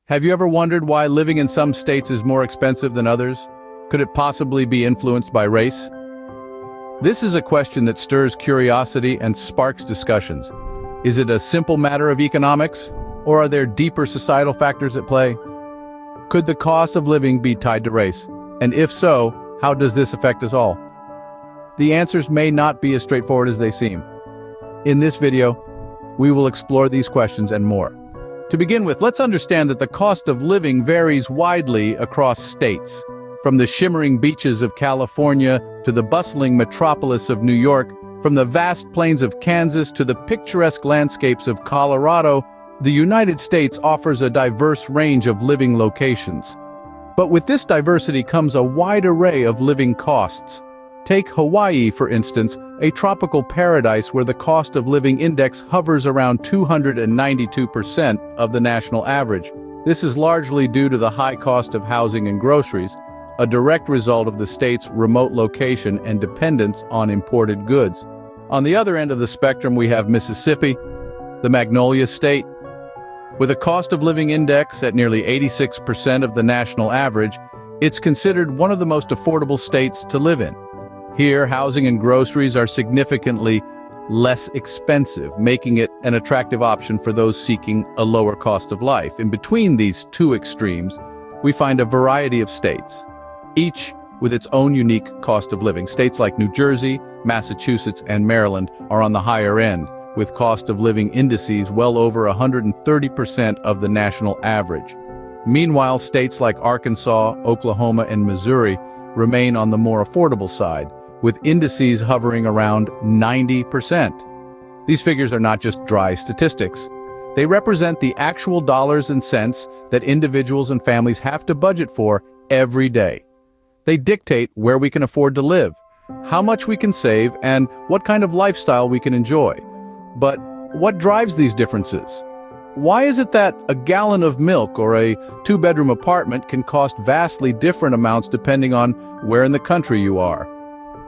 Have you ever wondered why living in some states is more expensive than others? Could it possibly be influenced by race? This is a question that stirs curiosity and sparks discussions. Is it a simple matter of economics, or are there deeper societal factors at play? Could the cost of living be tied to race? And if so, how does this affect us all? The answers may not be as straightforward as they seem. In this video, we will explore these questions and more. To begin with, let's understand that the cost of living varies widely across states. From the shimmering beaches of California to the bustling metropolis of New York, from the vast plains of Kansas to the picturesque landscapes of Colorado, the United States offers a diverse range of living locations. But with this diversity comes a wide array of living costs. Take Hawaii, for instance, a tropical paradise where the cost of living index hovers around 292% of the national average. This is largely due to the high cost of housing and groceries, a direct result of the state's remote location and dependence on imported goods. On the other end of the spectrum, we have Mississippi, the Magnolia State. With a cost of living index at nearly 86% of the national average, it's considered one of the most affordable states to live in. Here, housing and groceries are significantly less expensive, making it an attractive option for those seeking a lower cost of life. In between these two extremes, we find a variety of states, each with its own unique cost of living. States like New Jersey, Massachusetts, and Maryland are on the higher end, with cost of living indices well over 130% of the national average. Meanwhile, states like Arkansas, Oklahoma, and Missouri remain on the more affordable side, with indices hovering around 90%. These figures are not just dry statistics. They represent the actual dollars and cents that individuals and families have to budget for every day. They dictate where we can afford to live, how much we can save, and what kind of lifestyle we can enjoy. But what drives these differences? Why is it that a gallon of milk or a two-bedroom apartment can cost vastly different amounts depending on where in the country you are?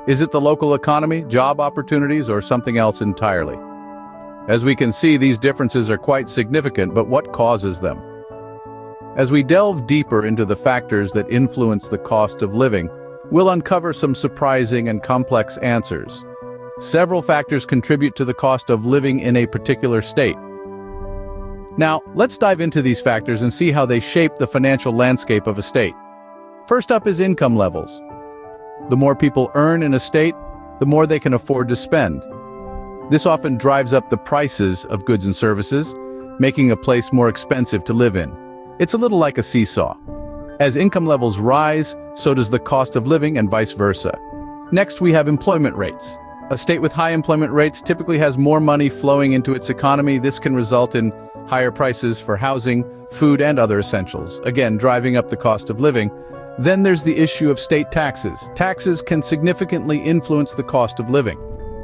Is it the local economy, job opportunities, or something else entirely? As we can see, these differences are quite significant, but what causes them? As we delve deeper into the factors that influence the cost of living, we'll uncover some surprising and complex answers. Several factors contribute to the cost of living in a particular state. Now, let's dive into these factors and see how they shape the financial landscape of a state. First up is income levels. The more people earn in a state, the more they can afford to spend. This often drives up the prices of goods and services, making a place more expensive to live in. It's a little like a seesaw. As income levels rise, so does the cost of living and vice versa. Next, we have employment rates. A state with high employment rates typically has more money flowing into its economy. This can result in higher prices for housing, food, and other essentials, again, driving up the cost of living. Then there's the issue of state taxes. Taxes can significantly influence the cost of living.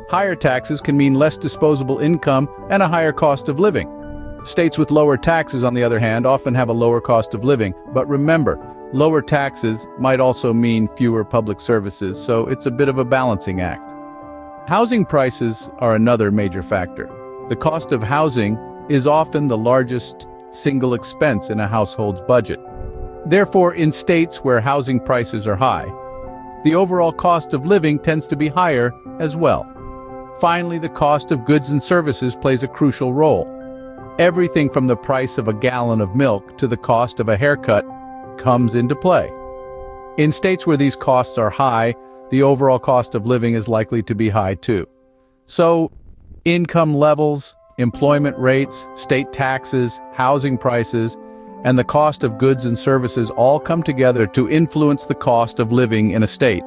Higher taxes can mean less disposable income and a higher cost of living. States with lower taxes, on the other hand, often have a lower cost of living. But remember, lower taxes might also mean fewer public services, so it's a bit of a balancing act. Housing prices are another major factor. The cost of housing is often the largest single expense in a household's budget. Therefore, in states where housing prices are high, the overall cost of living tends to be higher as well. Finally, the cost of goods and services plays a crucial role. Everything from the price of a gallon of milk to the cost of a haircut comes into play. In states where these costs are high, the overall cost of living is likely to be high too. So, income levels, employment rates, state taxes, housing prices, and the cost of goods and services all come together to influence the cost of living in a state.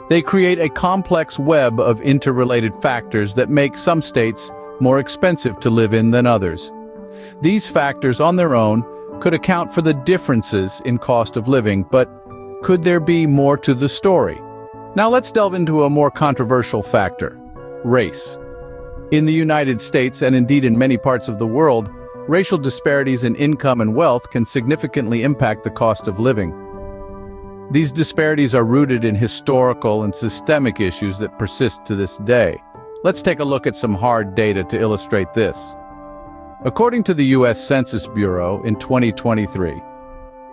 They create a complex web of interrelated factors that make some states more expensive to live in than others. These factors on their own could account for the differences in cost of living, but could there be more to the story? Now let's delve into a more controversial factor: race. In the United States, and indeed in many parts of the world, racial disparities in income and wealth can significantly impact the cost of living. These disparities are rooted in historical and systemic issues that persist to this day. Let's take a look at some hard data to illustrate this. According to the U.S. Census Bureau in 2023,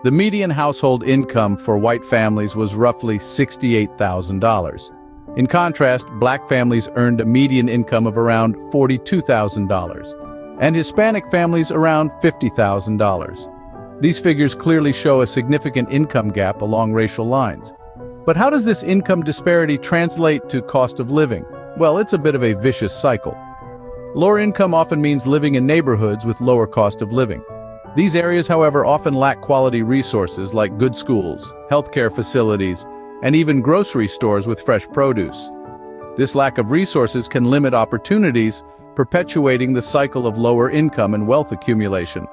the median household income for white families was roughly $68,000. In contrast, black families earned a median income of around $42,000, and Hispanic families around $50,000. These figures clearly show a significant income gap along racial lines. But how does this income disparity translate to cost of living? Well, it's a bit of a vicious cycle. Lower income often means living in neighborhoods with lower cost of living. These areas, however, often lack quality resources like good schools, healthcare facilities, and even grocery stores with fresh produce. This lack of resources can limit opportunities, perpetuating the cycle of lower income and wealth accumulation.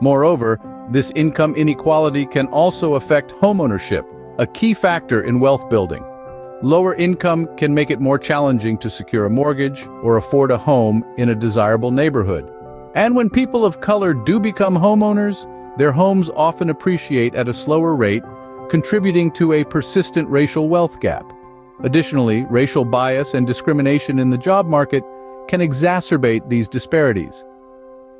Moreover, this income inequality can also affect homeownership, a key factor in wealth building. Lower income can make it more challenging to secure a mortgage or afford a home in a desirable neighborhood. And when people of color do become homeowners, their homes often appreciate at a slower rate, contributing to a persistent racial wealth gap. Additionally, racial bias and discrimination in the job market can exacerbate these disparities.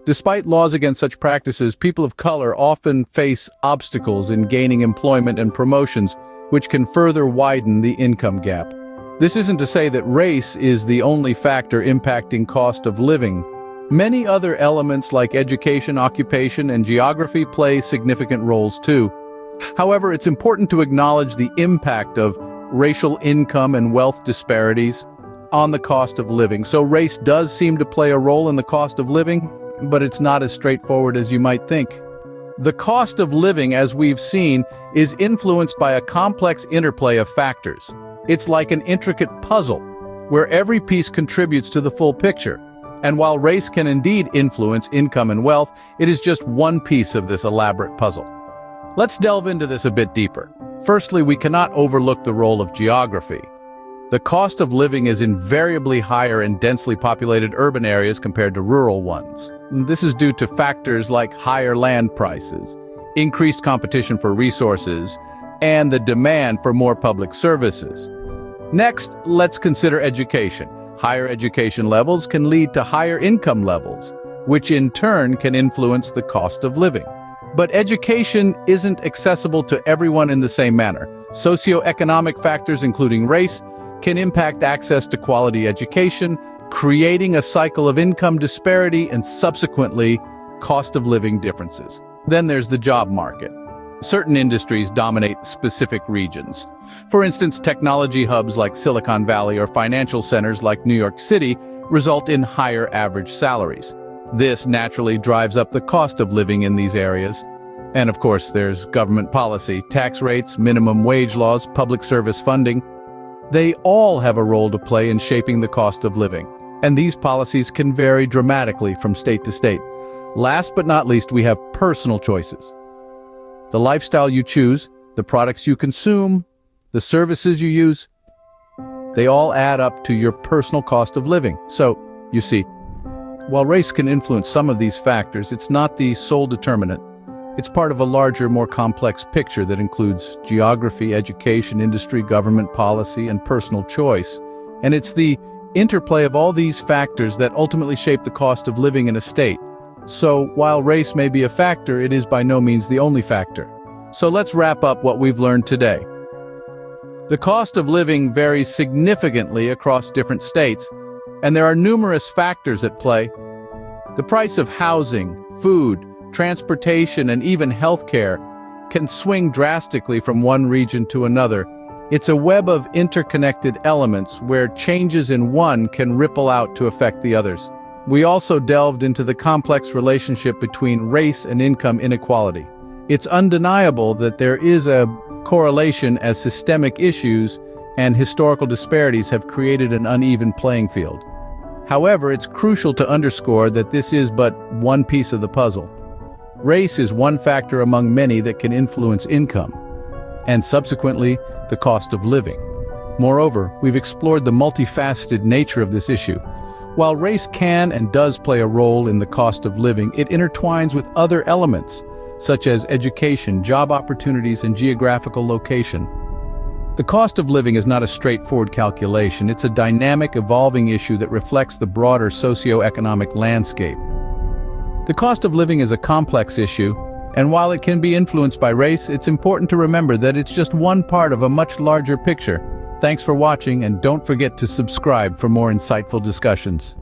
Despite laws against such practices, people of color often face obstacles in gaining employment and promotions, which can further widen the income gap. This isn't to say that race is the only factor impacting cost of living. Many other elements like education, occupation, and geography play significant roles too. However, it's important to acknowledge the impact of racial income and wealth disparities on the cost of living. So race does seem to play a role in the cost of living, but it's not as straightforward as you might think. The cost of living, as we've seen, is influenced by a complex interplay of factors. It's like an intricate puzzle, where every piece contributes to the full picture. And while race can indeed influence income and wealth, it is just one piece of this elaborate puzzle. Let's delve into this a bit deeper. Firstly, we cannot overlook the role of geography. The cost of living is invariably higher in densely populated urban areas compared to rural ones. This is due to factors like higher land prices, increased competition for resources, and the demand for more public services. Next, let's consider education. Higher education levels can lead to higher income levels, which in turn can influence the cost of living. But education isn't accessible to everyone in the same manner. Socioeconomic factors, including race, can impact access to quality education, creating a cycle of income disparity and subsequently cost of living differences. Then there's the job market. Certain industries dominate specific regions. For instance, technology hubs like Silicon Valley or financial centers like New York City result in higher average salaries. This naturally drives up the cost of living in these areas. And of course, there's government policy, tax rates, minimum wage laws, public service funding. They all have a role to play in shaping the cost of living. And these policies can vary dramatically from state to state. Last but not least, we have personal choices. The lifestyle you choose, the products you consume, the services you use, they all add up to your personal cost of living. So, you see, while race can influence some of these factors, it's not the sole determinant. It's part of a larger, more complex picture that includes geography, education, industry, government policy, and personal choice. And it's the interplay of all these factors that ultimately shape the cost of living in a state. So, while race may be a factor, it is by no means the only factor. So let's wrap up what we've learned today. The cost of living varies significantly across different states, and there are numerous factors at play. The price of housing, food, transportation, and even healthcare can swing drastically from one region to another. It's a web of interconnected elements where changes in one can ripple out to affect the others. We also delved into the complex relationship between race and income inequality. It's undeniable that there is a correlation as systemic issues and historical disparities have created an uneven playing field. However, it's crucial to underscore that this is but one piece of the puzzle. Race is one factor among many that can influence income, and subsequently, the cost of living. Moreover, we've explored the multifaceted nature of this issue. While race can and does play a role in the cost of living, it intertwines with other elements, such as education, job opportunities, and geographical location. The cost of living is not a straightforward calculation. It's a dynamic, evolving issue that reflects the broader socioeconomic landscape. The cost of living is a complex issue, and while it can be influenced by race, it's important to remember that it's just one part of a much larger picture. Thanks for watching, and don't forget to subscribe for more insightful discussions.